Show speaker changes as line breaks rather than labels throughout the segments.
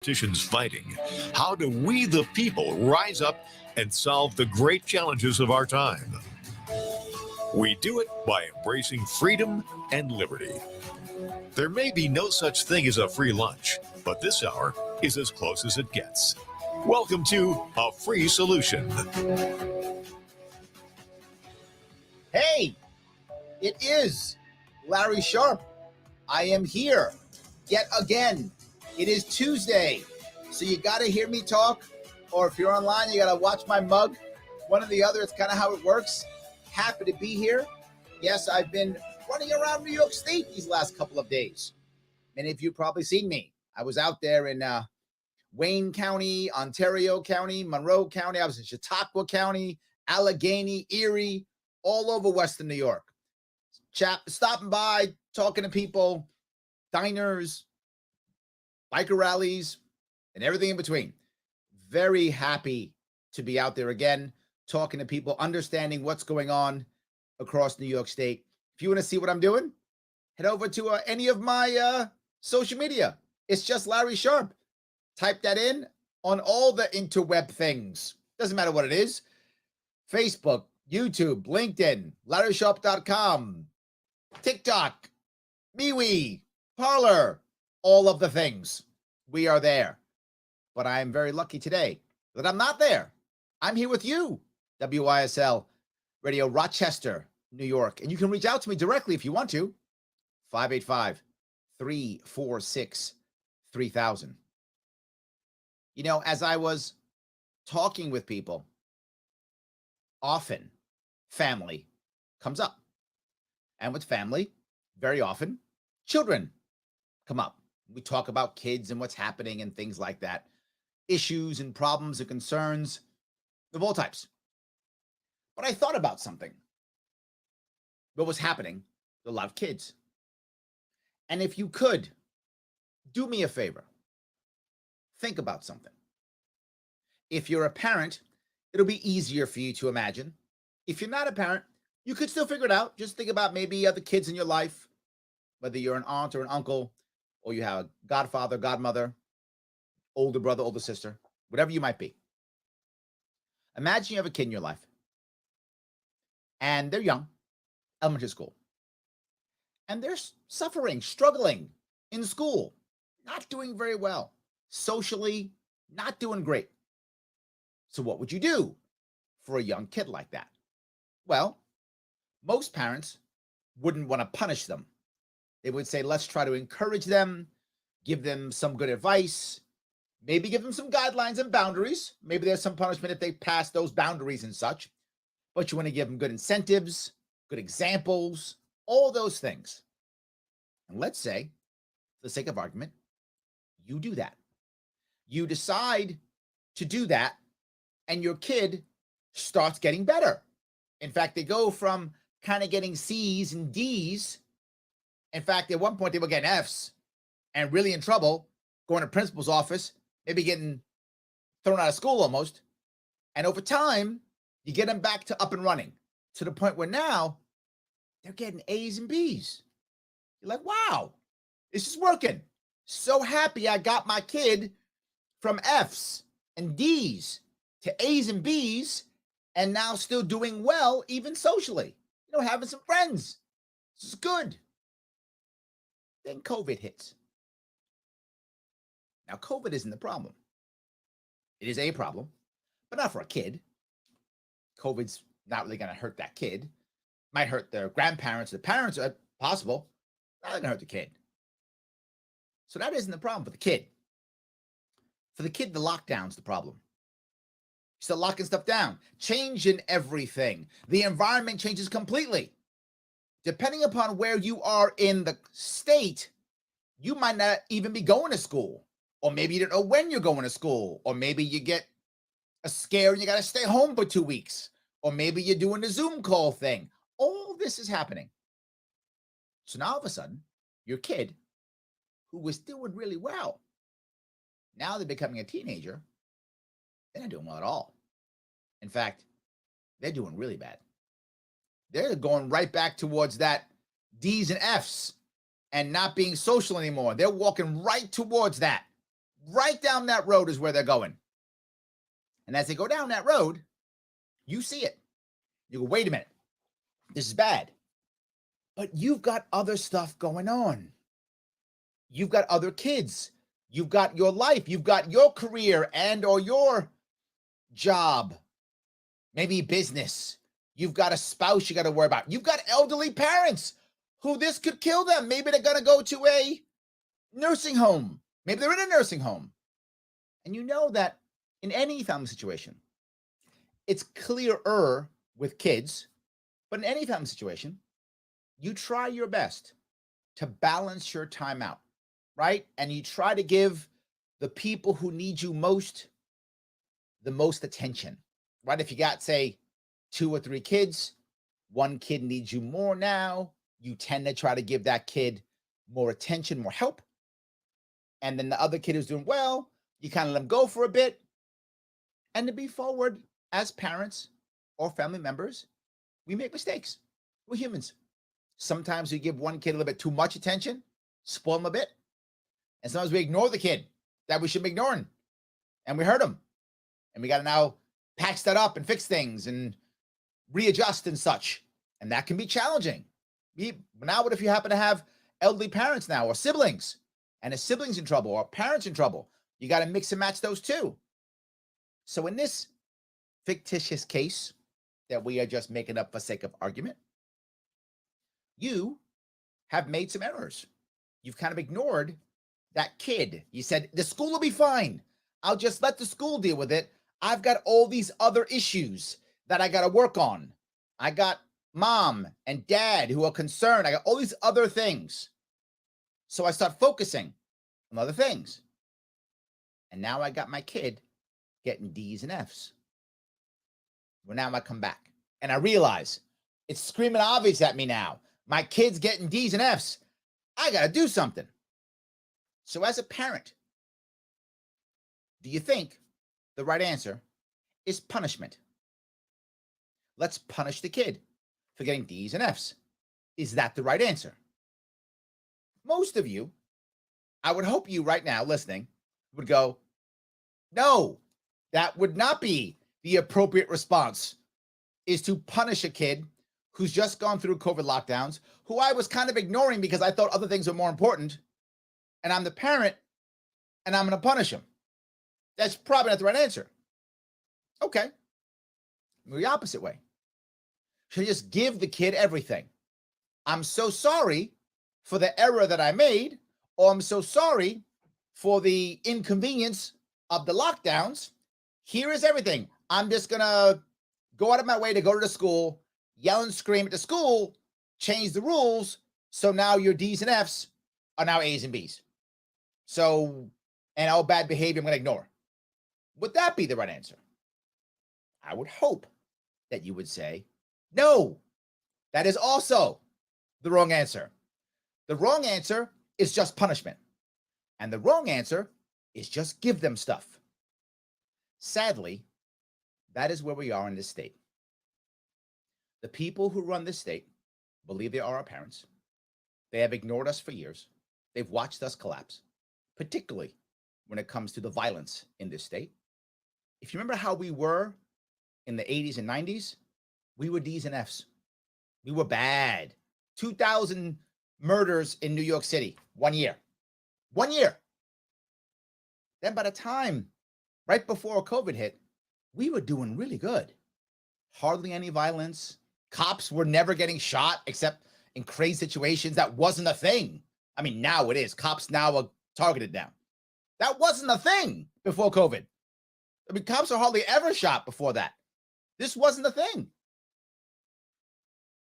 Politicians fighting. How do we, the people, rise up and solve the great challenges of our time? We do it by embracing freedom and liberty. There may be no such thing as a free lunch, but this hour is as close as it gets. Welcome to A Free Solution.
Hey, it is Larry Sharp. I am here yet again. It is Tuesday, so you got to hear me talk, or if you're online, you got to watch my mug. One or the other, it's kind of how it works. Happy to be here. Yes, I've been running around New York State these last couple of days. Many of you probably seen me. I was out there in Wayne County, Ontario County, Monroe County. I was in Chautauqua County, Allegheny, Erie, all over Western New York. Stopping by, talking to people, diners, biker rallies, and everything in between. Very happy to be out there again, talking to people, understanding what's going on across New York State. If you want to see what I'm doing, head over to any of my social media. It's just Larry Sharp. Type that in on all the interweb things. Doesn't matter what it is. Facebook, YouTube, LinkedIn, LarrySharp.com, TikTok, MeWe, Parler, all of the things. We are there. But I am very lucky today that I'm not there. I'm here with you, WYSL Radio Rochester, New York. And you can reach out to me directly if you want to. 585-346-3000. You know, as I was talking with people, often family comes up. And with family, very often, children come up. We talk about kids and what's happening and things like that. Issues and problems and concerns of all types. But I thought about something. What was happening with a lot of kids. And if you could, do me a favor. Think about something. If you're a parent, it'll be easier for you to imagine. If you're not a parent, you could still figure it out. Just think about maybe other kids in your life, whether you're an aunt or an uncle, or you have a godfather, godmother, older brother, older sister, whatever you might be. Imagine you have a kid in your life, and they're young, elementary school, and they're suffering, struggling in school, not doing very well, socially, not doing great. So what would you do for a young kid like that? Well, most parents wouldn't want to punish them. They would say, let's try to encourage them, give them some good advice, maybe give them some guidelines and boundaries. Maybe there's some punishment if they pass those boundaries and such. But you want to give them good incentives, good examples, all those things. And let's say, for the sake of argument, you do that. You decide to do that, and your kid starts getting better. In fact, they go from kind of getting C's and D's. In fact, at one point, they were getting F's and really in trouble, going to principal's office, maybe getting thrown out of school almost. And over time, you get them back to up and running to the point where now they're getting A's and B's. You're like, wow, this is working. So happy I got my kid from F's and D's to A's and B's, and now still doing well, even socially. You know, having some friends. This is good. Then COVID hits. Now, COVID isn't the problem. It is a problem, but not for a kid. COVID's not really going to hurt that kid. Might hurt their grandparents. The parents are possible. Not going to hurt the kid. So that isn't the problem for the kid. For the kid, the lockdown's the problem. You start locking stuff down, changing everything. The environment changes completely. Depending upon where you are in the state, you might not even be going to school. Or maybe you don't know when you're going to school. Or maybe you get a scare and you got to stay home for 2 weeks. Or maybe you're doing the Zoom call thing. All this is happening. So now all of a sudden, your kid, who was doing really well, now they're becoming a teenager, they're not doing well at all. In fact, they're doing really bad. They're going right back towards that D's and F's and not being social anymore. They're walking right towards that. Right down that road is where they're going. And as they go down that road, you see it. You go, wait a minute, this is bad. But you've got other stuff going on. You've got other kids. You've got your life. You've got your career and or your job, maybe business. You've got a spouse you got to worry about. You've got elderly parents who this could kill them. Maybe they're going to go to a nursing home. Maybe they're in a nursing home. And you know that in any family situation, it's clearer with kids, but in any family situation, you try your best to balance your time out, right? And you try to give the people who need you most the most attention, right? If you got, say, 2 or 3 kids, one kid needs you more now, you tend to try to give that kid more attention, more help. And then the other kid who's doing well, you kind of let them go for a bit. And to be forward, as parents or family members, we make mistakes. We're humans. Sometimes we give one kid a little bit too much attention, spoil them a bit. And sometimes we ignore the kid that we should be ignoring. And we hurt him. And we got to now patch that up and fix things and readjust and such. And that can be challenging. Now, what if you happen to have elderly parents now or siblings, and a sibling's in trouble or parents in trouble? You got to mix and match those too. So in this fictitious case that we are just making up for sake of argument, you have made some errors. You've kind of ignored that kid. You said, the school will be fine. I'll just let the school deal with it. I've got all these other issues that I got to work on. I got mom and dad who are concerned. I got all these other things. So I start focusing on other things. And now I got my kid getting D's and F's. Well, now I come back and I realize it's screaming obvious at me now. My kid's getting D's and F's. I got to do something. So as a parent, do you think the right answer is punishment? Let's punish the kid for getting D's and F's. Is that the right answer? Most of you, I would hope you right now listening would go, no, that would not be the appropriate response, is to punish a kid who's just gone through COVID lockdowns, who I was kind of ignoring because I thought other things were more important, and I'm the parent, and I'm going to punish him. That's probably not the right answer. Okay. The opposite way. Should I just give the kid everything? I'm so sorry for the error that I made, or I'm so sorry for the inconvenience of the lockdowns. Here is everything. I'm just going to go out of my way to go to the school, yell and scream at the school, change the rules, so now your D's and F's are now A's and B's. So, and all bad behavior I'm going to ignore. Would that be the right answer? I would hope that you would say, no, that is also the wrong answer. The wrong answer is just punishment. And the wrong answer is just give them stuff. Sadly, that is where we are in this state. The people who run this state believe they are our parents. They have ignored us for years. They've watched us collapse, particularly when it comes to the violence in this state. If you remember how we were in the 80s and 90s, we were D's and F's. We were bad. 2,000 murders in New York City, 1 year. 1 year. Then by the time, right before COVID hit, we were doing really good. Hardly any violence. Cops were never getting shot except in crazy situations. That wasn't a thing. I mean, now it is. Cops now are targeted now. That wasn't a thing before COVID. I mean, cops are hardly ever shot before that. This wasn't a thing.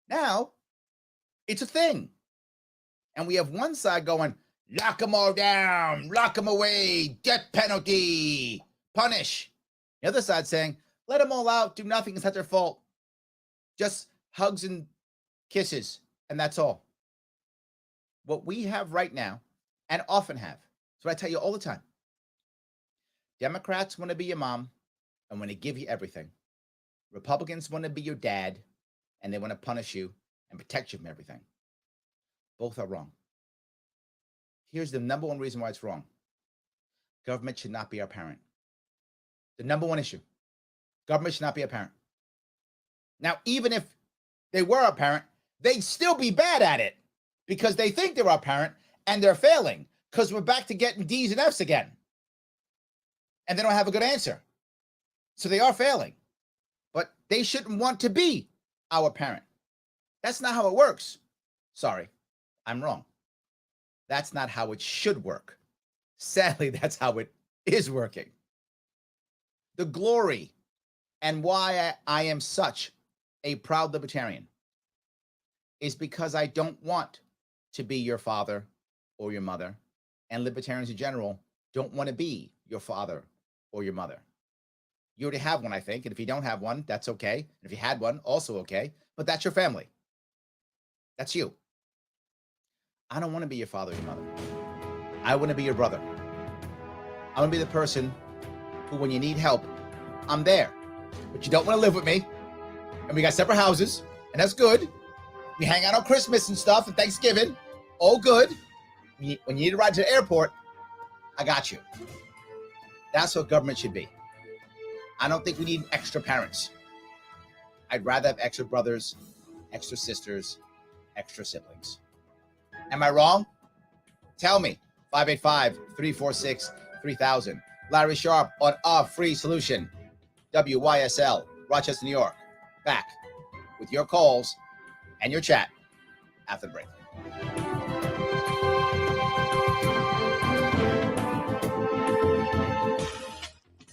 Now, it's a thing. And we have one side going, lock them all down, lock them away, death penalty, punish. The other side saying, let them all out, do nothing, it's not their fault. Just hugs and kisses, and that's all. What we have right now, and often have, so I tell you all the time, Democrats want to be your mom and want to give you everything. Republicans want to be your dad, and they want to punish you and protect you from everything. Both are wrong. Here's the number one reason why it's wrong. Government should not be our parent. The number one issue. Government should not be a parent. Now, even if they were a parent, they'd still be bad at it because they think they're our parent and they're failing because we're back to getting D's and F's again. And they don't have a good answer. So they are failing. But they shouldn't want to be our parent. That's not how it works. Sorry, I'm wrong. That's not how it should work. Sadly, that's how it is working. The glory and why I am such a proud libertarian is because I don't want to be your father or your mother. And libertarians in general don't want to be your father or your mother. You already have one, I think. And if you don't have one, that's okay. And if you had one, also okay. But that's your family. That's you. I don't want to be your father or your mother. I want to be your brother. I want to be the person who, when you need help, I'm there. But you don't want to live with me. And we got separate houses. And that's good. We hang out on Christmas and stuff and Thanksgiving. All good. When you need a ride to the airport, I got you. That's what government should be. I don't think we need extra parents. I'd rather have extra brothers, extra sisters, extra siblings. Am I wrong? Tell me. 585-346-3000. Larry Sharp on A Free Solution. WYSL, Rochester, New York. Back with your calls and your chat after the break.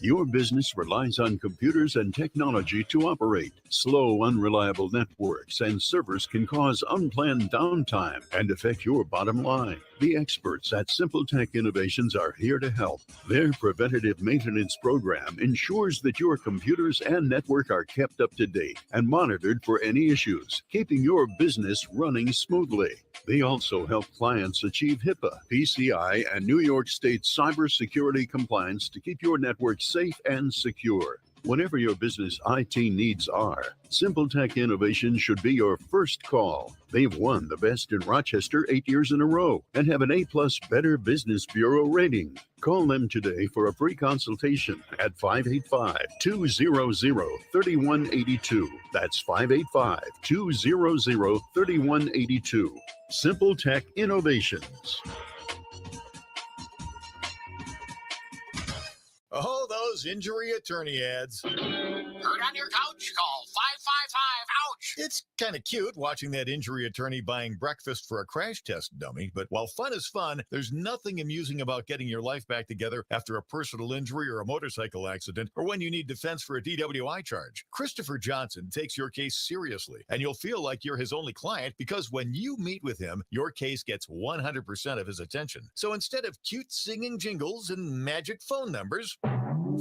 Your business relies on computers and technology to operate. Slow, unreliable networks and servers can cause unplanned downtime and affect your bottom line. The experts at Simple Tech Innovations are here to help. Their preventative maintenance program ensures that your computers and network are kept up to date and monitored for any issues, keeping your business running smoothly. They also help clients achieve HIPAA, PCI, and New York State cybersecurity compliance to keep your network safe and secure. Whatever your business IT needs are, Simple Tech Innovations should be your first call. They've won the Best in Rochester 8 years in a row and have an A+ Better Business Bureau rating. Call them today for a free consultation at 585-200-3182. That's 585-200-3182. Simple Tech Innovations.
Oh, those injury attorney ads.
Hurt on your couch? Call 555-OUCH.
It's kind of cute watching that injury attorney buying breakfast for a crash test dummy, but while fun is fun, there's nothing amusing about getting your life back together after a personal injury or a motorcycle accident, or when you need defense for a DWI charge. Christopher Johnson takes your case seriously, and you'll feel like you're his only client because when you meet with him, your case gets 100% of his attention. So instead of cute singing jingles and magic phone numbers,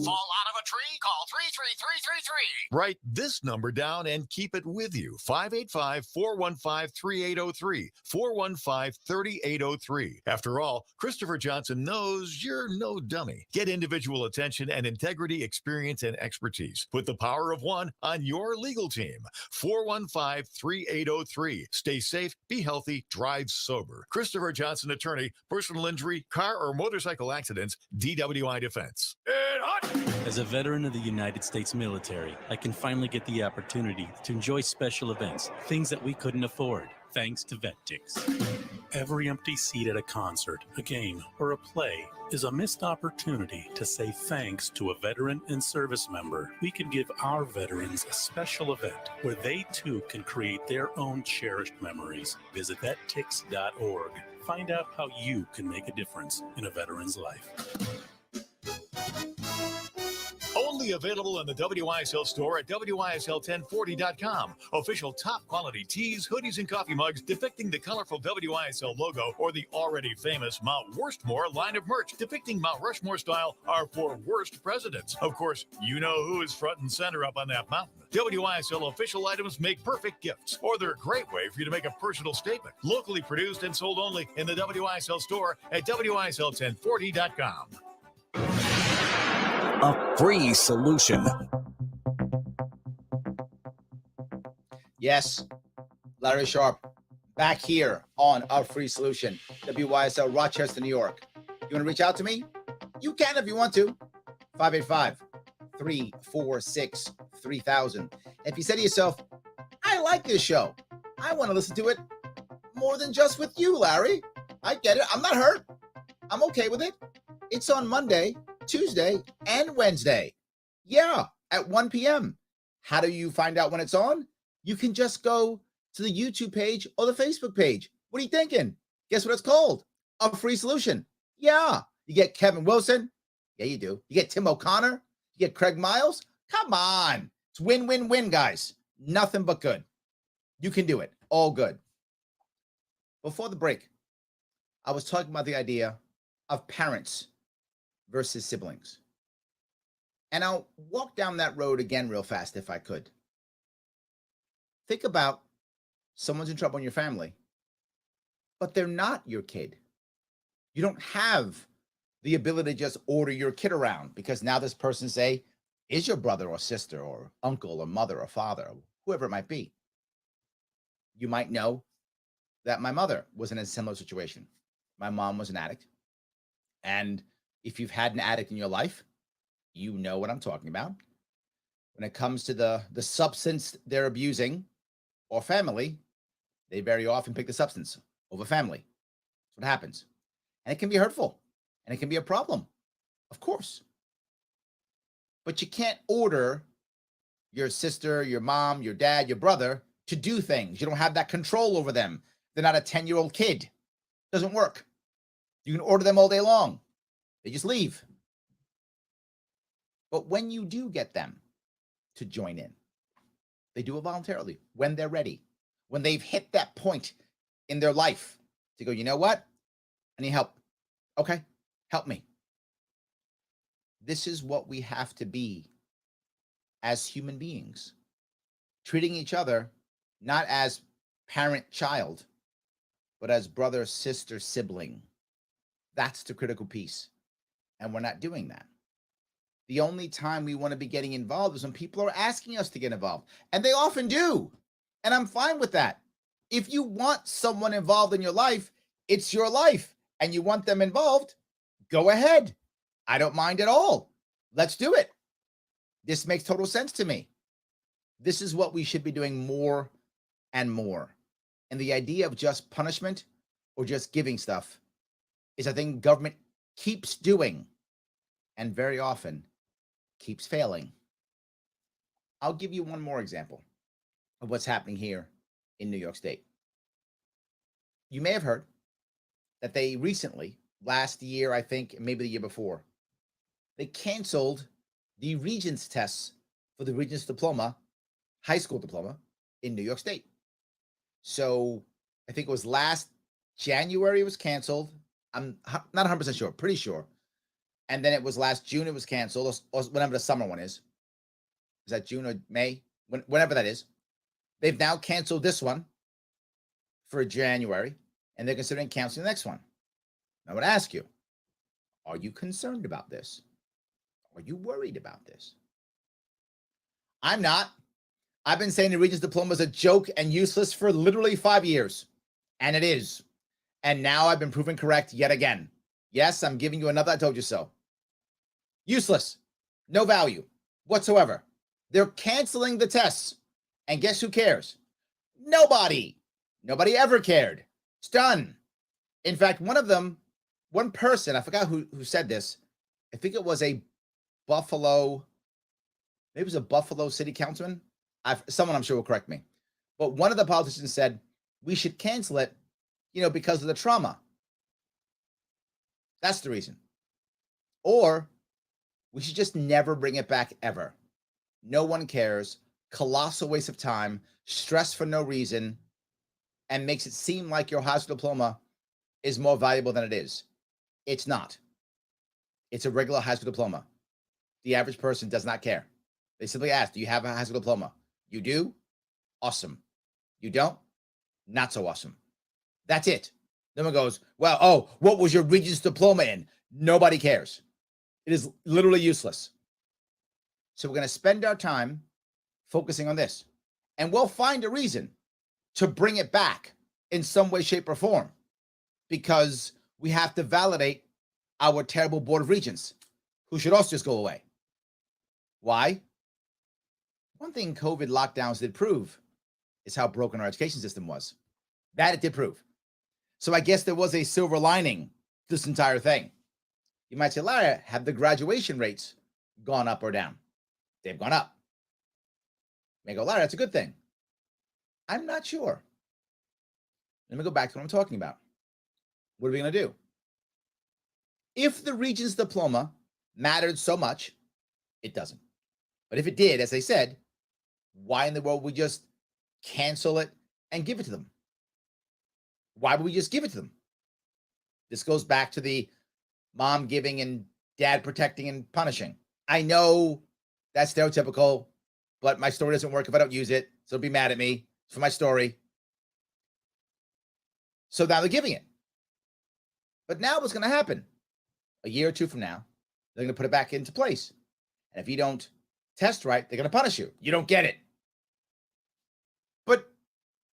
Fall out of a tree? Call 33333.
write this number down and keep it with you. 585-415-3803. 415-3803. After all, Christopher Johnson knows you're no dummy. Get individual attention and integrity, experience, and expertise. Put the power of one on your legal team. 415-3803. Stay safe, be healthy, drive sober. Christopher Johnson, attorney, personal injury, car or motorcycle accidents, DWI defense.
As a veteran of the United States military, I can finally get the opportunity to enjoy special events, things that we couldn't afford, thanks to VetTix. Every empty seat at a concert, a game, or a play is a missed opportunity to say thanks to a veteran and service member. We can give our veterans a special event where they too can create their own cherished memories. Visit vettix.org. Find out how you can make a difference in a veteran's life.
Only available in the WYSL store at WYSL1040.com. Official top quality tees, hoodies, and coffee mugs depicting the colorful WYSL logo or the already famous Mount Worstmore line of merch depicting Mount Rushmore style are for worst presidents. Of course, you know who is front and center up on that mountain. WYSL official items make perfect gifts, or they're a great way for you to make a personal statement. Locally produced and sold only in the WYSL store at WYSL1040.com.
A free solution.
Yes, Larry Sharp, back here on A Free Solution, WYSL Rochester, New York. You want to reach out to me? You can if you want to. 585-346-3000. If you say to yourself, I like this show, I want to listen to it more than just with you, Larry. I get it. I'm not hurt. I'm okay with it. It's on Monday, Tuesday, and Wednesday. Yeah, at 1 p.m. How do you find out when it's on? You can just go to the YouTube page or the Facebook page. What are you thinking? Guess what it's called? A free solution. Yeah. You get Kevin Wilson. Yeah, you do. You get Tim O'Connor. You get Craig Miles. Come on. It's win-win-win, guys. Nothing but good. You can do it. All good. Before the break, I was talking about the idea of parents versus siblings. And I'll walk down that road again real fast if I could. Think about someone's in trouble in your family, but they're not your kid. You don't have the ability to just order your kid around because now this person, say, is your brother or sister or uncle or mother or father, or whoever it might be. You might know that my mother was in a similar situation. My mom was an addict. And if you've had an addict in your life, you know what I'm talking about. When it comes to the substance they're abusing or family, they very often pick the substance over family. That's what happens. And it can be hurtful and it can be a problem, of course. But you can't order your sister, your mom, your dad, your brother to do things. You don't have that control over them. They're not a 10-year-old kid. It doesn't work. You can order them all day long. They just leave. But when you do get them to join in, they do it voluntarily when they're ready, when they've hit that point in their life to go, you know what? I need help. Okay, help me. This is what we have to be as human beings, treating each other not as parent-child, but as brother, sister, sibling. That's the critical piece. And we're not doing that. The only time we want to be getting involved is when people are asking us to get involved. And they often do. And I'm fine with that. If you want someone involved in your life, it's your life, and you want them involved, go ahead. I don't mind at all. Let's do it. This makes total sense to me. This is what we should be doing more and more. And the idea of just punishment or just giving stuff is a thing government keeps doing and very often keeps failing. I'll give you one more example of what's happening here in New York State. You may have heard that they recently, last year, I think, maybe the year before, they canceled the Regents tests for the Regents diploma, high school diploma in New York State. So I think it was last January it was canceled. I'm not 100% sure, pretty sure. And then it was last June it was canceled, or whenever the summer one is. Is that June or May? Whenever that is. They've now canceled this one for January, and they're considering canceling the next one. I would ask you, are you concerned about this? Are you worried about this? I'm not. I've been saying the Regents diploma is a joke and useless for literally 5 years, and it is. And now I've been proven correct yet again. Yes, I'm giving you another I told you so. Useless. No value whatsoever. They're canceling the tests. And guess who cares? Nobody. Nobody ever cared. It's done. In fact, one person, I forgot who said this. I think it was a Buffalo, maybe it was a Buffalo city councilman. Someone I'm sure will correct me. But one of the politicians said, we should cancel it, because of the trauma. That's the reason. Or we should just never bring it back ever. No one cares. Colossal waste of time, stress for no reason, and makes it seem like your high school diploma is more valuable than it is. It's not. It's a regular high school diploma. The average person does not care. They simply ask, do you have a high school diploma? You do? Awesome. You don't? Not so awesome. That's it. No one goes, well, what was your Regents diploma in? Nobody cares. It is literally useless. So we're going to spend our time focusing on this. And we'll find a reason to bring it back in some way, shape, or form. Because we have to validate our terrible Board of Regents, who should also just go away. Why? One thing COVID lockdowns did prove is how broken our education system was. That it did prove. So I guess there was a silver lining to this entire thing. You might say, Larry, have the graduation rates gone up or down? They've gone up. You may go, Larry, that's a good thing. I'm not sure. Let me go back to what I'm talking about. What are we going to do? If the Regents diploma mattered so much, it doesn't. But if it did, as I said, why in the world would we just cancel it and give it to them? Why would we just give it to them? This goes back to the mom giving and dad protecting and punishing. I know that's stereotypical, but my story doesn't work if I don't use it. So be mad at me. It's for my story. So now they're giving it. But now what's going to happen? A year or two from now, they're going to put it back into place. And if you don't test right, they're going to punish you. You don't get it. But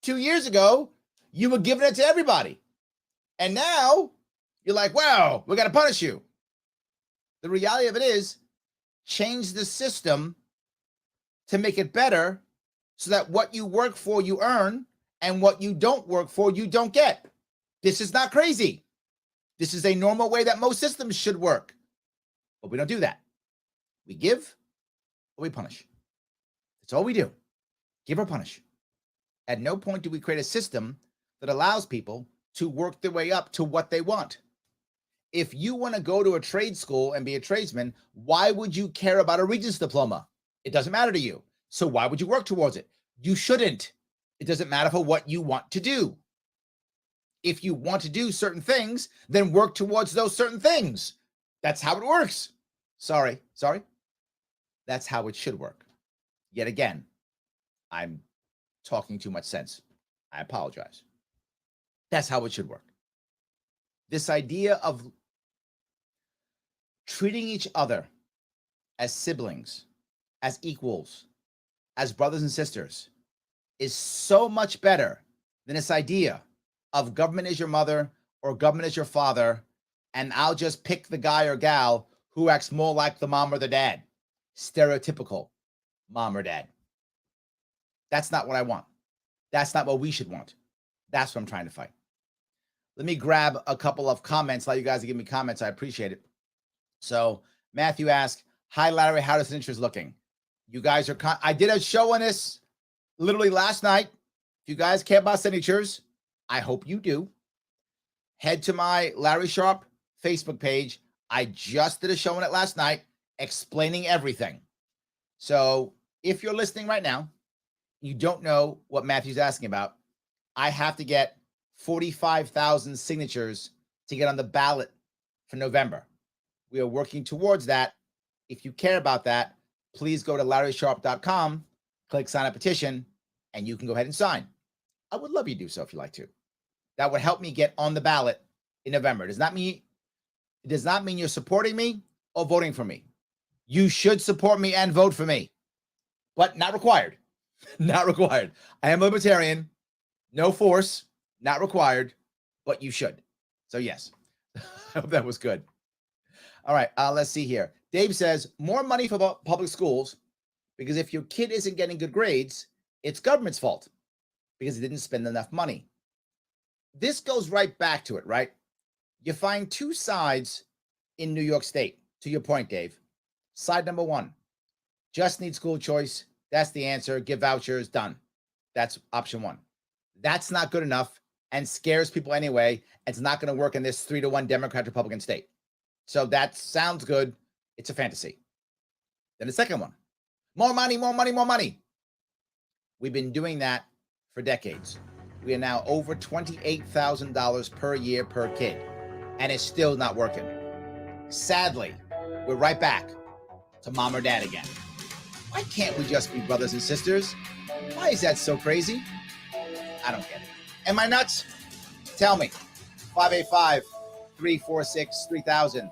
2 years ago, you were giving it to everybody. And now you're like, wow, we got to punish you. The reality of it is, change the system to make it better so that what you work for, you earn, and what you don't work for, you don't get. This is not crazy. This is a normal way that most systems should work. But we don't do that. We give or we punish. That's all we do. Give or punish. At no point do we create a system that allows people to work their way up to what they want. If you want to go to a trade school and be a tradesman, why would you care about a Regents diploma? It doesn't matter to you. So why would you work towards it? You shouldn't. It doesn't matter for what you want to do. If you want to do certain things, then work towards those certain things. That's how it works. Sorry. That's how it should work. Yet again, I'm talking too much sense. I apologize. That's how it should work. This idea of treating each other as siblings, as equals, as brothers and sisters is so much better than this idea of government is your mother or government is your father, and I'll just pick the guy or gal who acts more like the mom or the dad. Stereotypical mom or dad. That's not what I want. That's not what we should want. That's what I'm trying to fight. Let me grab a couple of comments. Allow you guys to give me comments. I appreciate it. So Matthew asked, hi, Larry, how does signatures looking? You guys are, I did a show on this literally last night. If you guys care about signatures, I hope you do. Head to my Larry Sharp Facebook page. I just did a show on it last night explaining everything. So if you're listening right now, you don't know what Matthew's asking about, I have to get 45,000 signatures to get on the ballot for November. We are working towards that. If you care about that, please go to LarrySharp.com, click sign a petition, and you can go ahead and sign. I would love you to do so if you like to. That would help me get on the ballot in November. It does not mean you're supporting me or voting for me. You should support me and vote for me, but not required. Not required. I am a libertarian. No force. Not required, but you should. So yes, I hope that was good. All right, let's see here. Dave says, more money for public schools, because if your kid isn't getting good grades, it's government's fault because it didn't spend enough money. This goes right back to it, right? You find two sides in New York State, to your point, Dave. Side number one, just need school choice. That's the answer. Give vouchers, done. That's option one. That's not good enough and scares people anyway. It's not going to work in this 3-1 Democrat-Republican state. So that sounds good. It's a fantasy. Then the second one, more money, more money, more money. We've been doing that for decades. We are now over $28,000 per year per kid, and it's still not working. Sadly, we're right back to mom or dad again. Why can't we just be brothers and sisters? Why is that so crazy? I don't get it. Am I nuts? Tell me. 585-346-3000.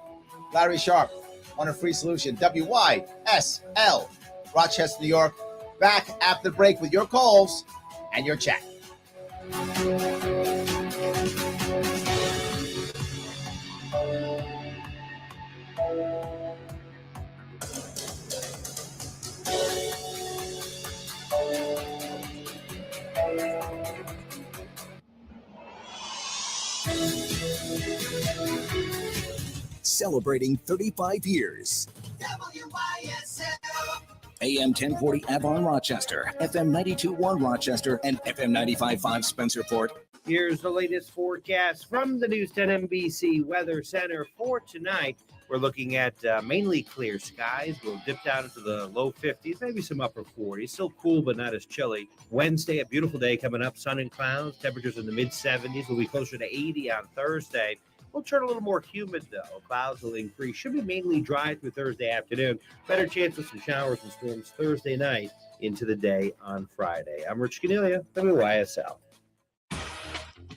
Larry Sharp on a free solution. WYSL, Rochester, New York. Back after the break with your calls and your chat.
celebrating 35 years.
WYSL.
AM 1040 Avon Rochester, FM 92.1 Rochester, and FM 95.5 Spencerport.
Here's the latest forecast from the News 10 NBC Weather Center for tonight. We're looking at mainly clear skies. We'll dip down into the low 50s, maybe some upper 40s. Still cool, but not as chilly. Wednesday, a beautiful day coming up. Sun and clouds. Temperatures in the mid-70s. Will be closer to 80 on Thursday. We'll turn a little more humid, though. Clouds will increase. Should be mainly dry through Thursday afternoon. Better chance of some showers and storms Thursday night into the day on Friday. I'm Rich Cornelia, WYSL.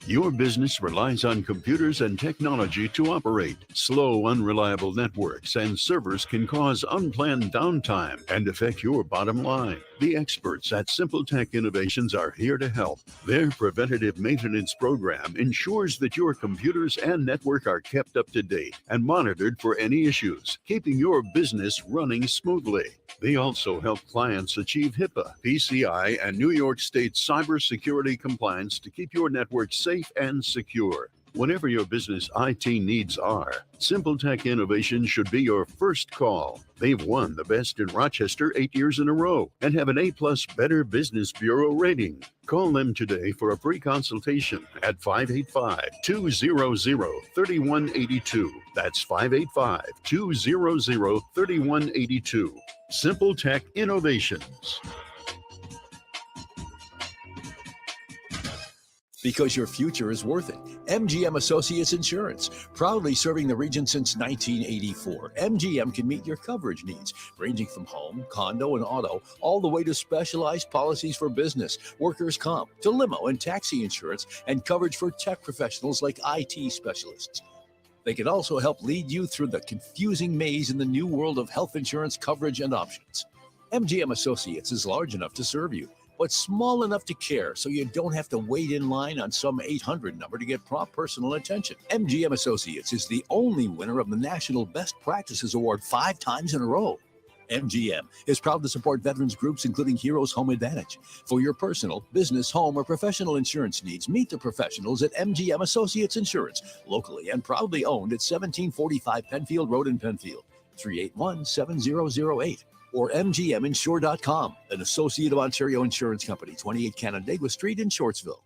Your business relies on computers and technology to operate. Slow, unreliable networks and servers can cause unplanned downtime and affect your bottom line. The experts at Simple Tech Innovations are here to help. Their preventative maintenance program ensures that your computers and network are kept up to date and monitored for any issues, keeping your business running smoothly. They also help clients achieve HIPAA, PCI, and New York State cybersecurity compliance to keep your network safe and secure. Whatever your business IT needs are, Simple Tech Innovation should be your first call. They've won the Best in Rochester 8 years in a row and have an A+ Better Business Bureau rating. Call them today for a free consultation at 585-200-3182. That's 585-200-3182. Simple Tech Innovations.
Because your future is worth it. Mgm Associates Insurance, proudly serving the region since 1984. MGM can meet your coverage needs, ranging from home, condo, and auto, all the way to specialized policies for business, workers' comp, to limo and taxi insurance, and coverage for tech professionals like IT specialists. They can also help lead you through the confusing maze in the new world of health insurance coverage and options. MGM Associates is large enough to serve you, but small enough to care, so you don't have to wait in line on some 800 number to get prompt personal attention. MGM Associates is the only winner of the National Best Practices Award 5 times in a row. MGM is proud to support veterans groups including Heroes Home Advantage. For your personal, business, home, or professional insurance needs, meet the professionals at MGM Associates Insurance, locally and proudly owned at 1745 Penfield Road in Penfield, 381-7008. Or mgminsure.com, an associate of Ontario Insurance Company, 28 Canandaigua Street in Shortsville.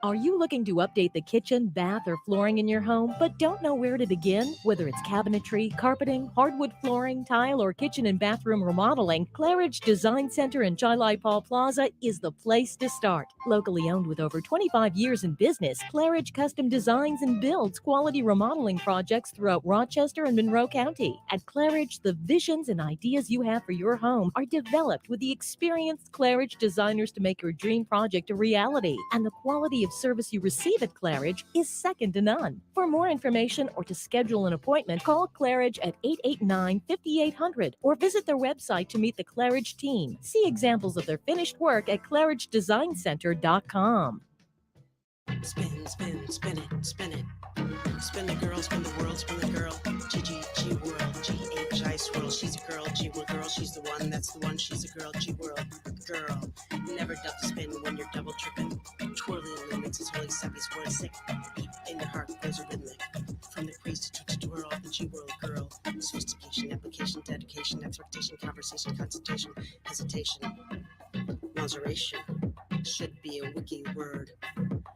Are you looking to update the kitchen, bath, or flooring in your home, but don't know where to begin? Whether it's cabinetry, carpeting, hardwood flooring, tile, or kitchen and bathroom remodeling, Claridge Design Center in Chilai Paul Plaza is the place to start. Locally owned with over 25 years in business, Claridge custom designs and builds quality remodeling projects throughout Rochester and Monroe County. At Claridge, the visions and ideas you have for your home are developed with the experienced Claridge designers to make your dream project a reality. And the quality of service you receive at Claridge is second to none. For more information or to schedule an appointment, call Claridge at 889-5800 or visit their website to meet the Claridge team. See examples of their finished work at claridgedesigncenter.com.
Spin, spin, spin it, spin it. Spin the girl, spin the world, spin the girl. G world, G-H-I swirl. She's a girl, G world girl. She's the one, that's the one. She's a girl, G world girl. Never double spin when you're double tripping. Twirling limits is really sappy, swirl sick. In the heart, there's a rhythmic. From the craze to twirl, the G world girl. Sophistication, application, dedication, expectation, conversation, consultation, hesitation, lingeration. Should be a wiki word.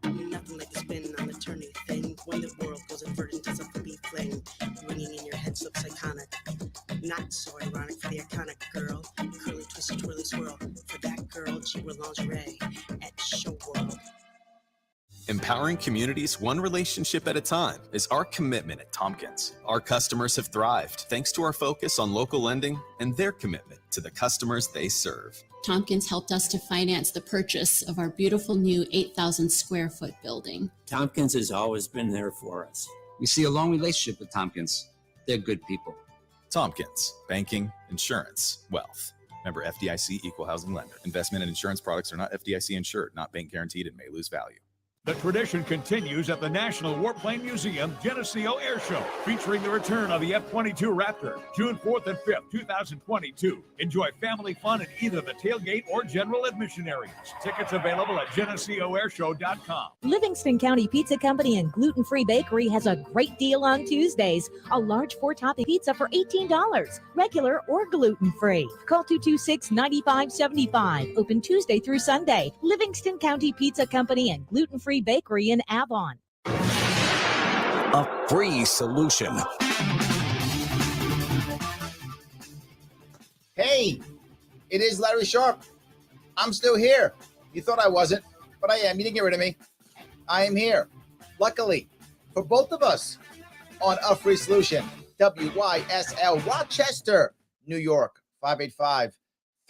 Nothing like a spin on the turning thing. When the world goes inverted into something be fling. Ringing in your head so iconic. Not so ironic for the iconic girl. Curly, twisty, twirly swirl. For that girl, she wore lingerie at Show World.
Empowering communities one relationship at a time is our commitment at Tompkins. Our customers have thrived thanks to our focus on local lending and their commitment to the customers they serve.
Tompkins helped us to finance the purchase of our beautiful new 8,000 square foot building.
Tompkins has always been there for us. We see a long relationship with Tompkins. They're good people.
Tompkins, banking, insurance, wealth. Member FDIC, equal housing lender. Investment and insurance products are not FDIC insured, not bank guaranteed, and may lose value.
The tradition continues at the National Warplane Museum Geneseo Air Show, featuring the return of the F-22 Raptor, June 4th and 5th, 2022. Enjoy family fun in either the tailgate or general admission areas. Tickets available at GeneseoAirshow.com.
Livingston County Pizza Company and Gluten Free Bakery has a great deal on Tuesdays. A large 4-topping pizza for $18, regular or gluten free. Call 226-9575. Open Tuesday through Sunday. Livingston County Pizza Company and Gluten Free Bakery in Avon.
A free solution.
Hey, it is Larry Sharp. I'm still here. You thought I wasn't, but I am. You didn't get rid of me. I am here. Luckily, for both of us on A Free Solution, WYSL Rochester, New York,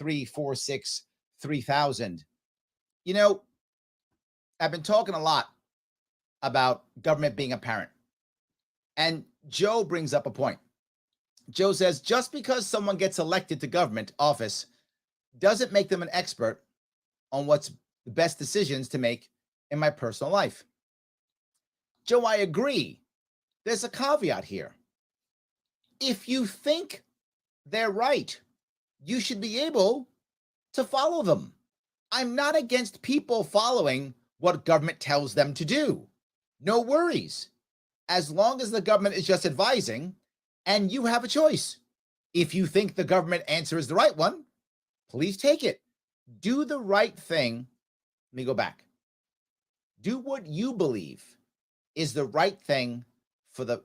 585-346-3000. You know, I've been talking a lot about government being a parent. And Joe brings up a point. Joe says, just because someone gets elected to government office doesn't make them an expert on what's the best decisions to make in my personal life. Joe, I agree. There's a caveat here. If you think they're right, you should be able to follow them. I'm not against people following what government tells them to do. No worries. As long as the government is just advising and you have a choice. If you think the government answer is the right one, please take it. Do the right thing. Let me go back. Do what you believe is the right thing for the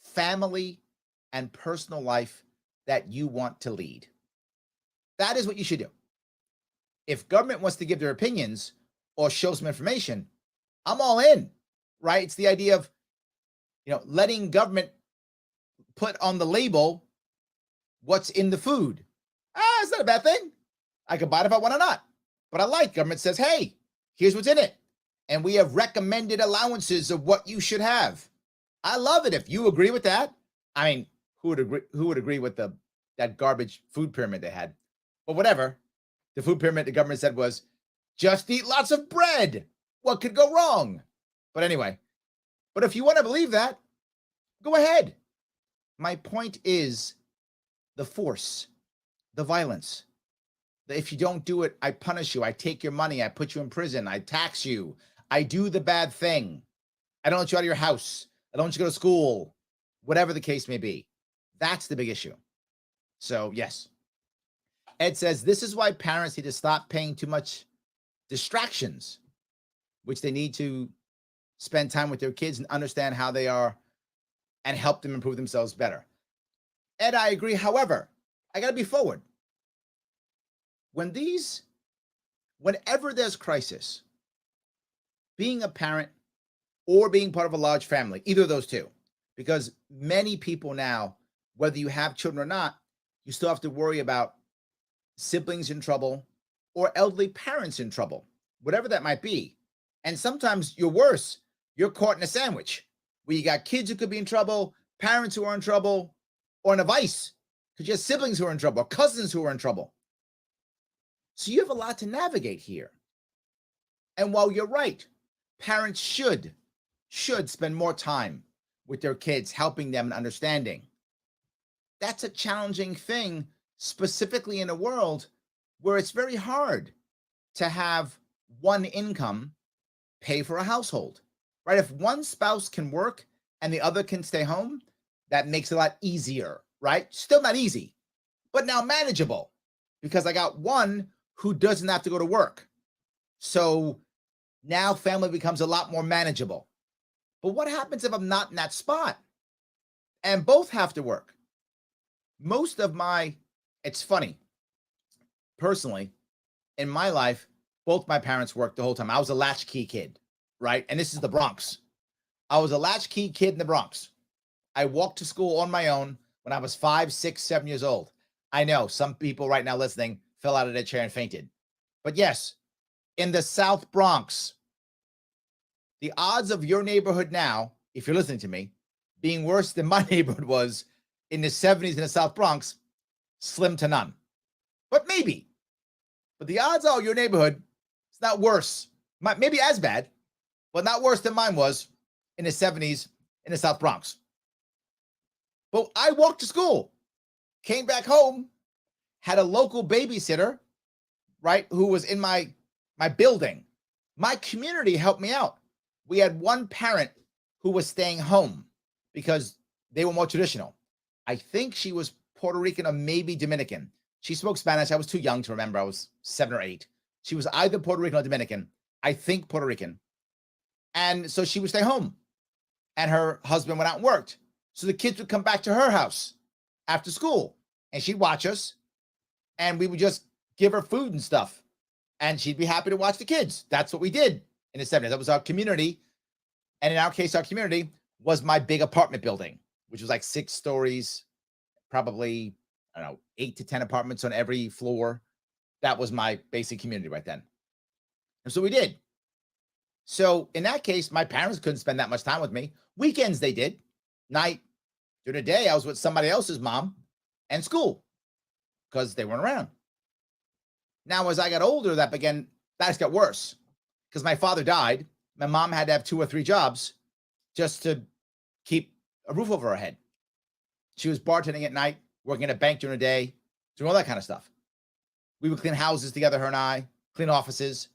family and personal life that you want to lead. That is what you should do. If government wants to give their opinions or show some information, I'm all in, right? It's the idea of, letting government put on the label what's in the food. It's not a bad thing. I can buy it if I want or not. But I like government says, hey, here's what's in it. And we have recommended allowances of what you should have. I love it if you agree with that. I mean, who would agree with that garbage food pyramid they had? But whatever. The food pyramid the government said was, just eat lots of bread. What could go wrong? But anyway, if you want to believe that, go ahead. My point is the force, the violence. If you don't do it, I punish you. I take your money. I put you in prison. I tax you. I do the bad thing. I don't let you out of your house. I don't let you go to school. Whatever the case may be. That's the big issue. So, yes. Ed says, this is why parents need to stop paying too much distractions, which they need to spend time with their kids and understand how they are and help them improve themselves better. Ed, I agree. However, I got to be forward. Whenever there's crisis, being a parent or being part of a large family, either of those two, because many people now, whether you have children or not, you still have to worry about siblings in trouble or elderly parents in trouble, whatever that might be. And sometimes you're worse. You're caught in a sandwich where you got kids who could be in trouble, parents who are in trouble, or in a vice because you have siblings who are in trouble, or cousins who are in trouble. So you have a lot to navigate here. And while you're right, parents should spend more time with their kids, helping them and understanding. That's a challenging thing, specifically in a world where it's very hard to have one income pay for a household, right? If one spouse can work and the other can stay home, that makes it a lot easier, right? Still not easy, but now manageable because I got one who doesn't have to go to work. So now family becomes a lot more manageable. But what happens if I'm not in that spot and both have to work? It's funny, personally, in my life, both my parents worked the whole time. I was a latchkey kid, right? And this is the Bronx. I was a latchkey kid in the Bronx. I walked to school on my own when I was 5, 6, 7 years old. I know some people right now listening fell out of their chair and fainted. But yes, in the South Bronx, the odds of your neighborhood now, if you're listening to me, being worse than my neighborhood was in the 70s in the South Bronx, slim to none. But maybe. But the odds are your neighborhood, it's not worse. Maybe as bad, but not worse than mine was in the 70s in the South Bronx. But I walked to school, came back home, had a local babysitter, right, who was in my building. My community helped me out. We had one parent who was staying home because they were more traditional. I think she was Puerto Rican or maybe Dominican. She spoke Spanish. I was too young to remember. I was 7 or 8. She was either Puerto Rican or Dominican. I think Puerto Rican. And so she would stay home. And her husband went out and worked. So the kids would come back to her house after school. And she'd watch us. And we would just give her food and stuff. And she'd be happy to watch the kids. That's what we did in the 70s. That was our community. And in our case, our community was my big apartment building, which was like 6 stories, probably, I don't know, 8 to 10 apartments on every floor. That was my basic community right then. And so we did. So in that case, my parents couldn't spend that much time with me. Weekends they did. Night, during the day, I was with somebody else's mom and school because they weren't around. Now, as I got older, that just got worse because my father died. My mom had to have 2 or 3 jobs just to keep a roof over her head. She was bartending at night, working at a bank during the day, doing all that kind of stuff. We would clean houses together, her and I, clean offices,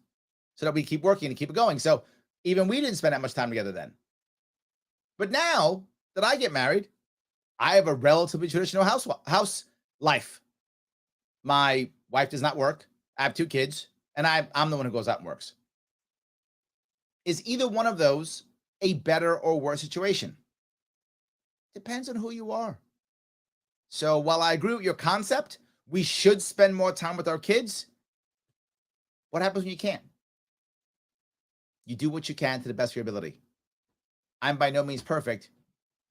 so that we keep working and keep it going. So even we didn't spend that much time together then. But now that I get married, I have a relatively traditional house life. My wife does not work. I have 2 kids, and I'm the one who goes out and works. Is either one of those a better or worse situation? Depends on who you are. So while I agree with your concept, we should spend more time with our kids. What happens when you can't? You do what you can to the best of your ability. I'm by no means perfect,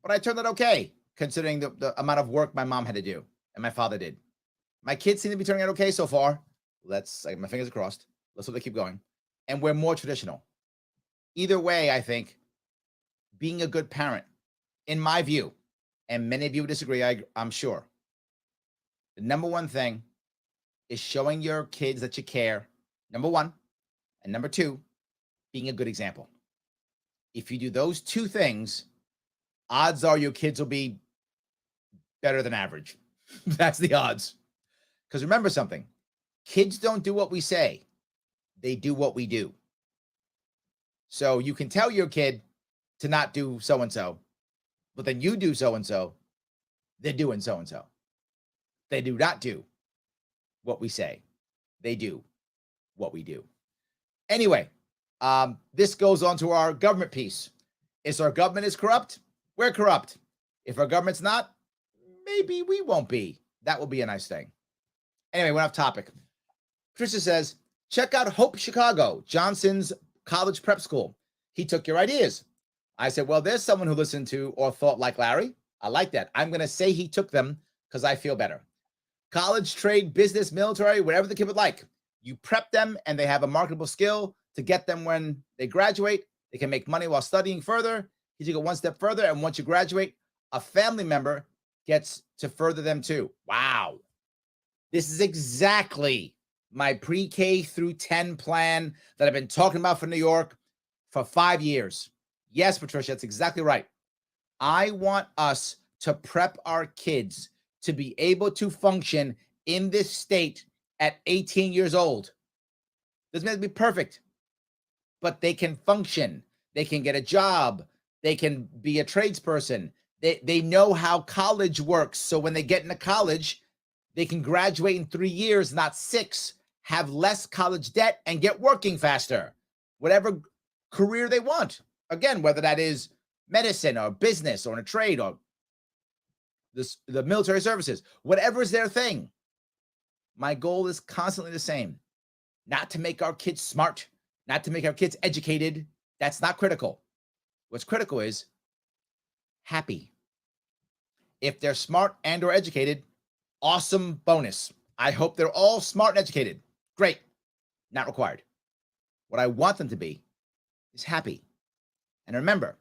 but I turned out okay, considering the amount of work my mom had to do and my father did. My kids seem to be turning out okay so far. My fingers crossed. Let's hope they keep going. And we're more traditional. Either way, I think being a good parent, in my view, and many of you disagree, I'm sure, the number one thing is showing your kids that you care, number one. And number 2, being a good example. If you do those 2 things, odds are your kids will be better than average. That's the odds. Because remember something, kids don't do what we say. They do what we do. So you can tell your kid to not do so-and-so, but then you do so-and-so, they're doing so-and-so. They do not do what we say. They do what we do. Anyway, this goes on to our government piece. If our government is corrupt, we're corrupt. If our government's not, maybe we won't be. That will be a nice thing. Anyway, we're off topic. Patricia says, check out Hope Chicago, Johnson's college prep school. He took your ideas. I said, well, there's someone who listened to or thought like Larry. I like that. I'm going to say he took them because I feel better. College, trade, business, military, whatever the kid would like. You prep them and they have a marketable skill to get them when they graduate. They can make money while studying further. You take it one step further, and once you graduate, a family member gets to further them too. Wow. This is exactly my pre-K through 10 plan that I've been talking about for New York for 5 years. Yes, Patricia, that's exactly right. I want us to prep our kids to be able to function in this state at 18 years old. Doesn't have to be perfect, but they can function. They can get a job. They can be a tradesperson. They know how college works. So when they get into college, they can graduate in 3 years, not 6, have less college debt, and get working faster. Whatever career they want. Again, whether that is medicine or business or in a trade or the military services, whatever is their thing. My goal is constantly the same. Not to make our kids smart, not to make our kids educated. That's not critical. What's critical is happy. If they're smart and or educated, awesome bonus. I hope they're all smart and educated. Great. Not required. What I want them to be is happy. And remember,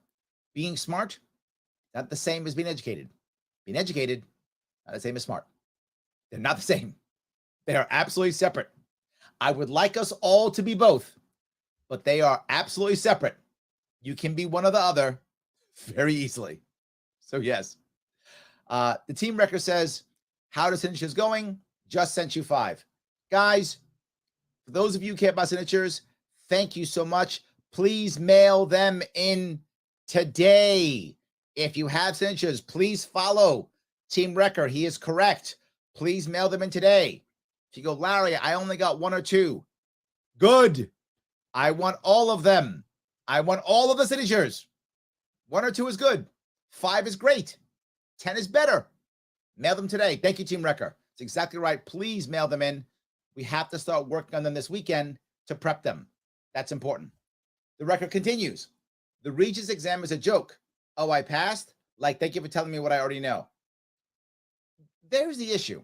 being smart, not the same as being educated. Being educated, not the same as smart. They're not the same. They are absolutely separate. I would like us all to be both, but they are absolutely separate. You can be one or the other very easily. So yes. The team record says, how the signatures going? Just sent you 5. Guys, for those of you who care about signatures, thank you so much. Please mail them in today. If you have signatures, please follow Team Record. He is correct. Please mail them in today. If you go, Larry, I only got 1 or 2. Good. I want all of them. I want all of the signatures. 1 or 2 is good. 5 is great. 10 is better. Mail them today. Thank you, Team Record. It's exactly right. Please mail them in. We have to start working on them this weekend to prep them. That's important. The record continues. The Regents exam is a joke. Oh, I passed? Like, thank you for telling me what I already know. There's the issue.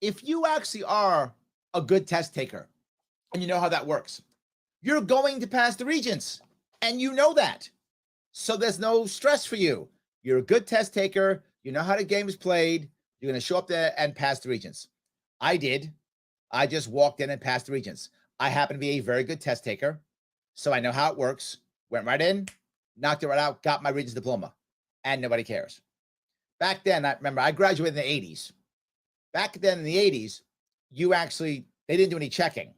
If you actually are a good test taker, and you know how that works, you're going to pass the Regents, and you know that. So there's no stress for you. You're a good test taker. You know how the game is played. You're going to show up there and pass the Regents. I did. I just walked in and passed the Regents. I happen to be a very good test taker, so I know how it works. Went right in, knocked it right out, got my Regents diploma, and nobody cares. Back then, I remember I graduated in the 80s. Back then in the 80s, they didn't do any checking.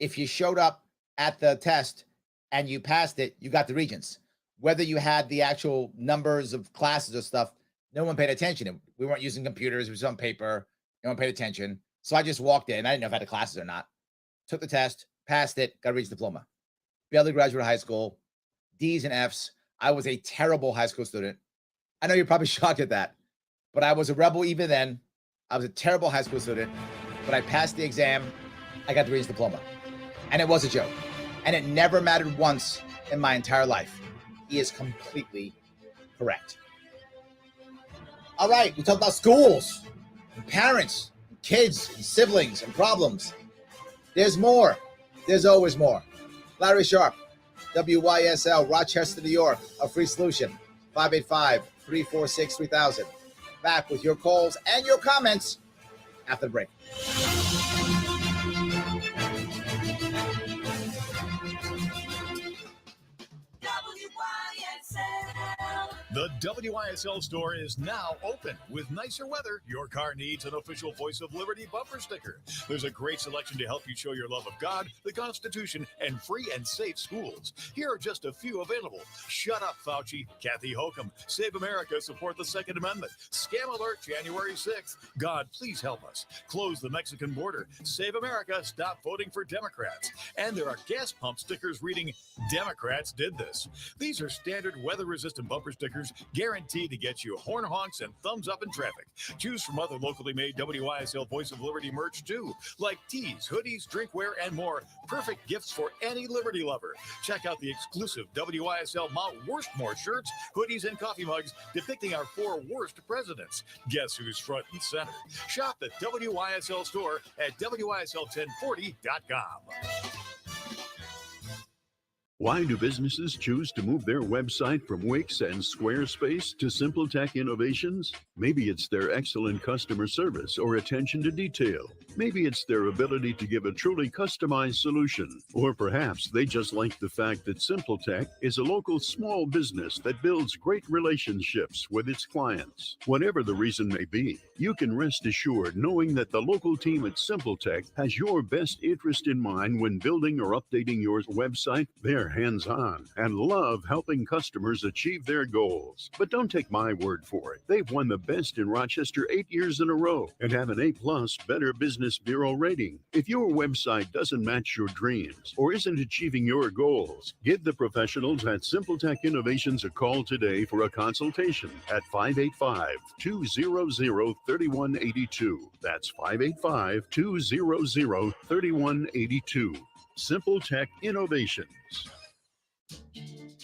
If you showed up at the test and you passed it, you got the Regents. Whether you had the actual numbers of classes or stuff, no one paid attention. We weren't using computers. It was on paper. No one paid attention. So I just walked in. I didn't know if I had the classes or not. Took the test, passed it, got a Regents diploma. Barely graduated high school, D's and F's. I was a terrible high school student. I know you're probably shocked at that, but I was a rebel even then. I was a terrible high school student, but I passed the exam. I got the Regents diploma. And it was a joke. And it never mattered once in my entire life. He is completely correct. All right, we talked about schools, and parents, and kids, and siblings, and problems. There's more. There's always more. Larry Sharp, WYSL, Rochester, New York, a free solution. 585-346-3000. Back with your calls and your comments after the break.
The WYSL store is now open. With nicer weather, your car needs an official Voice of Liberty bumper sticker. There's a great selection to help you show your love of God, the Constitution, and free and safe schools. Here are just a few available. Shut Up, Fauci, Kathy Hochul, Save America, Support the Second Amendment, Scam Alert, January 6th, God, Please Help Us, Close the Mexican Border, Save America, Stop Voting for Democrats. And there are gas pump stickers reading, Democrats did this. These are standard weather-resistant bumper stickers guaranteed to get you horn honks and thumbs up in traffic. Choose from other locally made WYSL Voice of Liberty merch too, like tees, hoodies, drinkware, and more. Perfect gifts for any Liberty lover. Check out the exclusive WYSL Mount Worstmore shirts, hoodies, and coffee mugs depicting our 4 worst presidents. Guess who's front and center? Shop the WYSL store at WYSL1040.com.
Why do businesses choose to move their website from Wix and Squarespace to SimpleTech Innovations? Maybe it's their excellent customer service or attention to detail. Maybe it's their ability to give a truly customized solution. Or perhaps they just like the fact that SimpleTech is a local small business that builds great relationships with its clients. Whatever the reason may be, you can rest assured knowing that the local team at SimpleTech has your best interest in mind when building or updating your website. They're hands-on and love helping customers achieve their goals. But don't take my word for it. They've won the best in Rochester 8 years in a row and have an A+ Better Business Bureau rating. If your website doesn't match your dreams or isn't achieving your goals, give the professionals at SimpleTech Innovations a call today for a consultation at 585-200-3182. That's 585-200-3182. SimpleTech Innovations.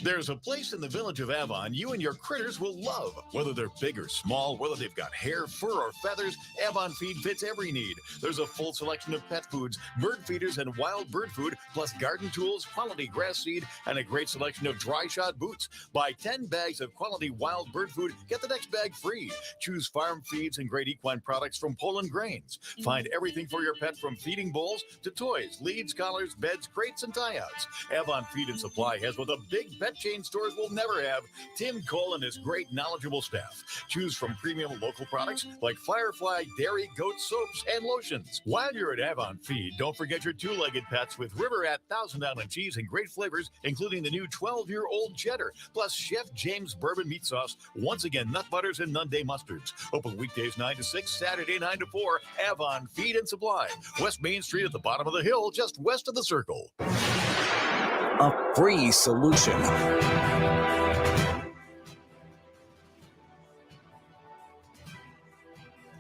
There's a place in the village of Avon you and your critters will love. Whether they're big or small, whether they've got hair, fur, or feathers, Avon Feed fits every need. There's a full selection of pet foods, bird feeders, and wild bird food, plus garden tools, quality grass seed, and a great selection of dry shod boots. Buy 10 bags of quality wild bird food, get the next bag free. Choose farm feeds and great equine products from Poland Grains. Find everything for your pet from feeding bowls to toys, leads, collars, beds, crates, and tie-outs. Avon Feed and Supply has what the big pet chain stores will never have: Tim Cole and his great knowledgeable staff. Choose from premium local products like Firefly, dairy, goat soaps, and lotions. While you're at Avon Feed, don't forget your two-legged pets with River at Thousand Island cheese and great flavors, including the new 12-year-old cheddar, plus Chef James bourbon meat sauce, once again nut butters and Nunday mustards. Open weekdays 9 to 6, Saturday 9 to 4. Avon Feed and Supply, West Main Street at the bottom of the hill, just west of the Circle.
A free solution.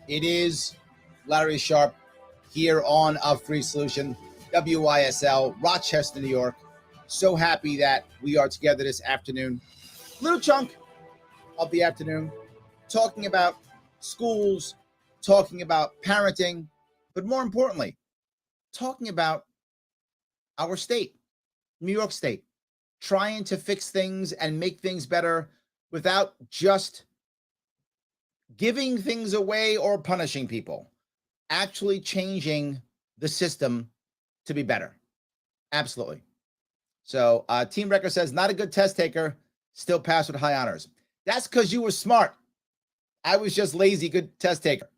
It is Larry Sharp here on A Free Solution, WYSL, Rochester, New York. So happy that we are together this afternoon. Little chunk of the afternoon talking about schools, talking about parenting, but more importantly, talking about our state, New York State, trying to fix things and make things better without just giving things away or punishing people, actually changing the system to be better. Absolutely. So Team Record says, not a good test taker, still passed with high honors. That's because you were smart. I was just lazy, good test taker.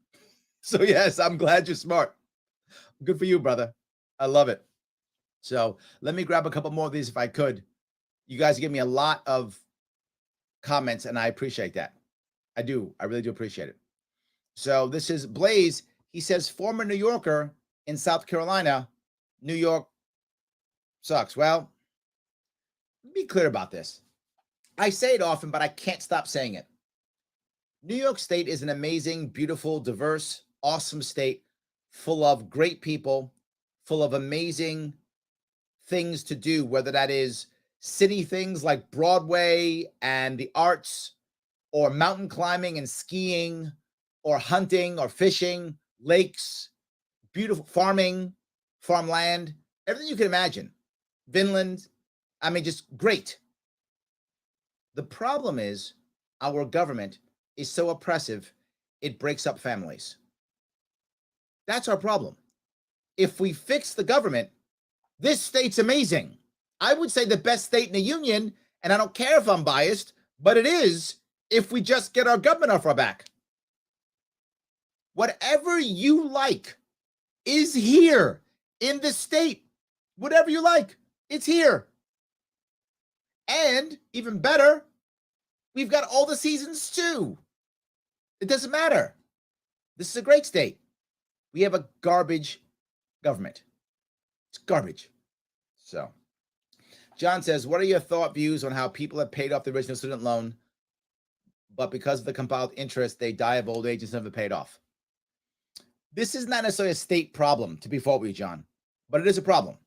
So yes, I'm glad you're smart. Good for you, brother. I love it. So let me grab a couple more of these if I could. You guys give me a lot of comments, and I appreciate that. I do. I really do appreciate it. So this is Blaze. He says, former New Yorker in South Carolina, New York sucks. Well, let me be clear about this. I say it often, but I can't stop saying it. New York State is an amazing, beautiful, diverse, awesome state full of great people, full of amazing things to do, whether that is city things like Broadway and the arts, or mountain climbing and skiing, or hunting or fishing, lakes, beautiful farming, farmland, everything you can imagine. Vinland, I mean, just great. The problem is our government is so oppressive, it breaks up families. That's our problem. If we fix the government, this state's amazing. I would say the best state in the union, and I don't care if I'm biased, but it is if we just get our government off our back. Whatever you like is here in this state. Whatever you like, it's here. And even better, we've got all the seasons too. It doesn't matter. This is a great state. We have a garbage government. It's garbage. So, John says, what are your views on how people have paid off the original student loan, but because of the compound interest, they die of old age and never paid off? This is not necessarily a state problem, to be fair with you, John, but it is a problem.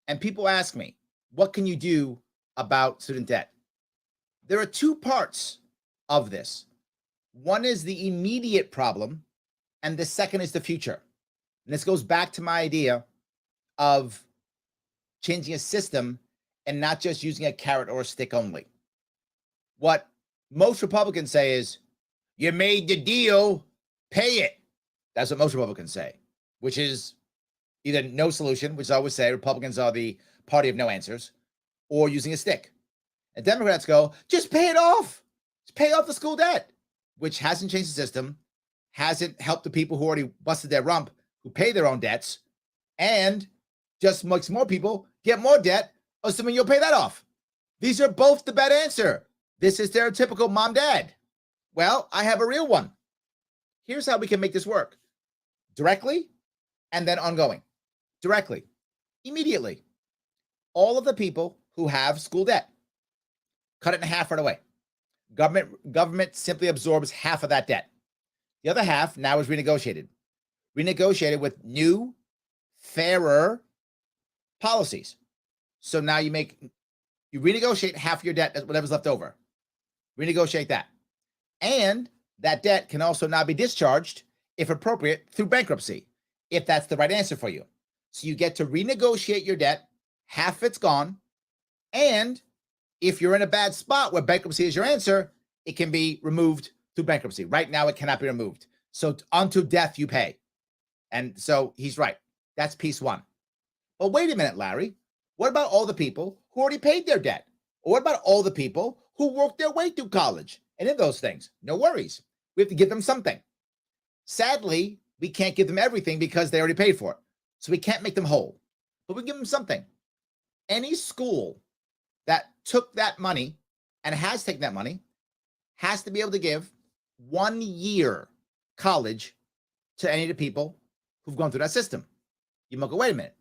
And people ask me, what can you do about student debt? There are two parts of this. One is the immediate problem, and the second is the future. And this goes back to my idea of changing a system and not just using a carrot or a stick only. What most Republicans say is, you made the deal, pay it. That's what most Republicans say, which is either no solution, which I always say Republicans are the party of no answers, or using a stick. And Democrats go, just pay it off. Just pay off the school debt, which hasn't changed the system, hasn't helped the people who already busted their rump, who pay their own debts, and just makes more people get more debt, assuming you'll pay that off. These are both the bad answer. This is stereotypical mom-dad. Well, I have a real one. Here's how we can make this work. Directly, and then ongoing. Directly, immediately. All of the people who have school debt, cut it in half right away. Government simply absorbs half of that debt. The other half now is renegotiated. Renegotiated with new, fairer policies. So now you make You renegotiate half your debt, whatever's left over. Renegotiate that. And that debt can also now be discharged, if appropriate, through bankruptcy, if that's the right answer for you. So you get to renegotiate your debt, half it's gone. And if you're in a bad spot where bankruptcy is your answer, it can be removed through bankruptcy. Right now, it cannot be removed. So unto death you pay. And so he's right. That's piece one. But wait a minute, Larry. What about all the people who already paid their debt? Or what about all the people who worked their way through college and in those things? No worries. We have to give them something. Sadly, we can't give them everything because they already paid for it. So we can't make them whole. But we give them something. Any school that took that money and has taken that money has to be able to give 1 year college to any of the people who've gone through that system. You might go, wait a minute.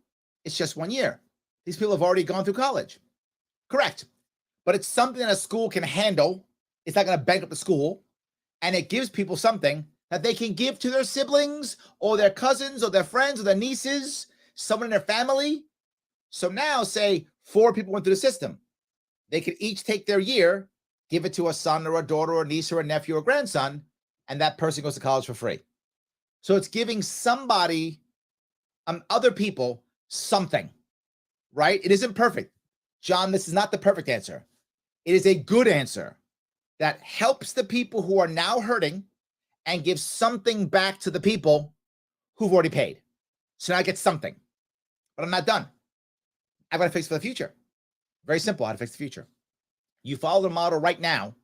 It's just 1 year. These people have already gone through college. Correct. But it's something that a school can handle. It's not going to bankrupt the school. And it gives people something that they can give to their siblings or their cousins or their friends or their nieces, someone in their family. So now, say 4 people went through the system. They could each take their year, give it to a son or a daughter or a niece or a nephew or grandson, and that person goes to college for free. So it's giving somebody, other people, something, right? It isn't perfect. John, this is not the perfect answer. It is a good answer that helps the people who are now hurting and gives something back to the people who've already paid. So now I get something. But I'm not done. I've got to fix for the future. Very simple how to fix the future. You follow the model right now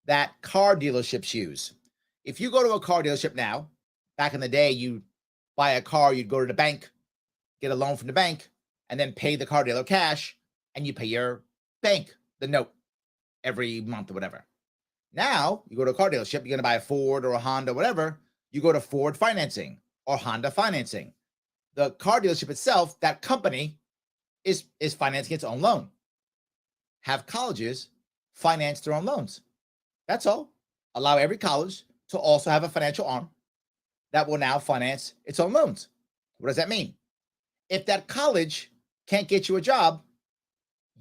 that car dealerships use. If you go to a car dealership now, back in the day, you buy a car, you'd go to the bank, get a loan from the bank, and then pay the car dealer cash, and you pay your bank the note every month or whatever. Now, you go to a car dealership, you're going to buy a Ford or a Honda, whatever, you go to Ford financing or Honda financing. The car dealership itself, that company, is financing its own loan. Have colleges finance their own loans. That's all. Allow every college to also have a financial arm that will now finance its own loans. What does that mean? If that college can't get you a job,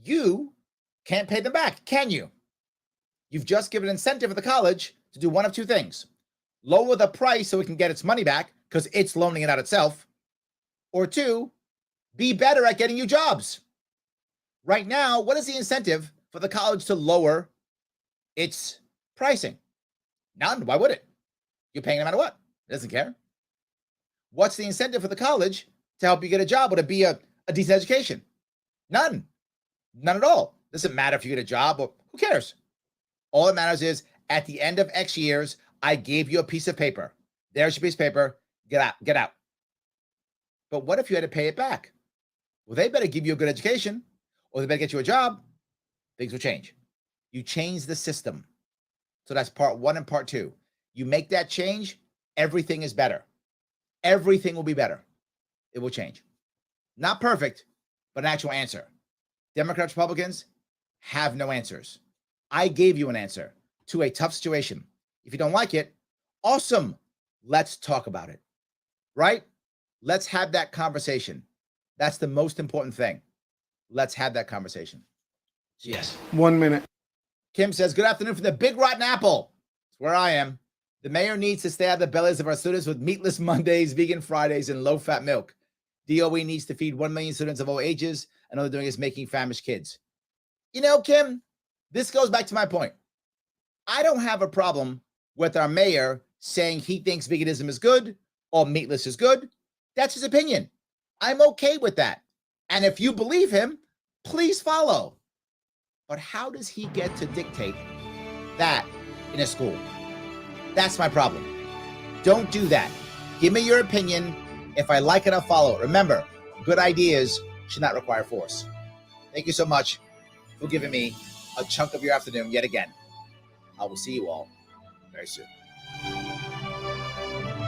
you can't pay them back, can you? You've just given an incentive for the college to do one of two things. Lower the price so it can get its money back because it's loaning it out itself. Or 2, be better at getting you jobs. Right now, what is the incentive for the college to lower its pricing? None. Why would it? You're paying no matter what. It doesn't care. What's the incentive for the college to help you get a job or to be a decent education? None. None at all. Doesn't matter if you get a job or who cares? All that matters is at the end of X years, I gave you a piece of paper. There's your piece of paper. Get out. Get out. But what if you had to pay it back? Well, they better give you a good education or they better get you a job. Things will change. You change the system. So that's part 1 and part 2. You make that change, everything is better. Everything will be better. It will change. Not perfect, but an actual answer. Democrats, Republicans have no answers. I gave you an answer to a tough situation. If you don't like it, awesome. Let's talk about it. Right? Let's have that conversation. That's the most important thing. Let's have that conversation. Yes.
1 minute.
Kim says, good afternoon from the Big Rotten Apple. It's where I am. The mayor needs to stay out of the bellies of our students with meatless Mondays, vegan Fridays, and low-fat milk. DOE needs to feed 1 million students of all ages, and all they're doing is making famished kids. You know, Kim, this goes back to my point. I don't have a problem with our mayor saying he thinks veganism is good or meatless is good. That's his opinion. I'm okay with that. And if you believe him, please follow. But how does he get to dictate that in a school? That's my problem. Don't do that. Give me your opinion. If I like it, I'll follow it. Remember, good ideas should not require force. Thank you so much for giving me a chunk of your afternoon yet again. I will see you all very soon.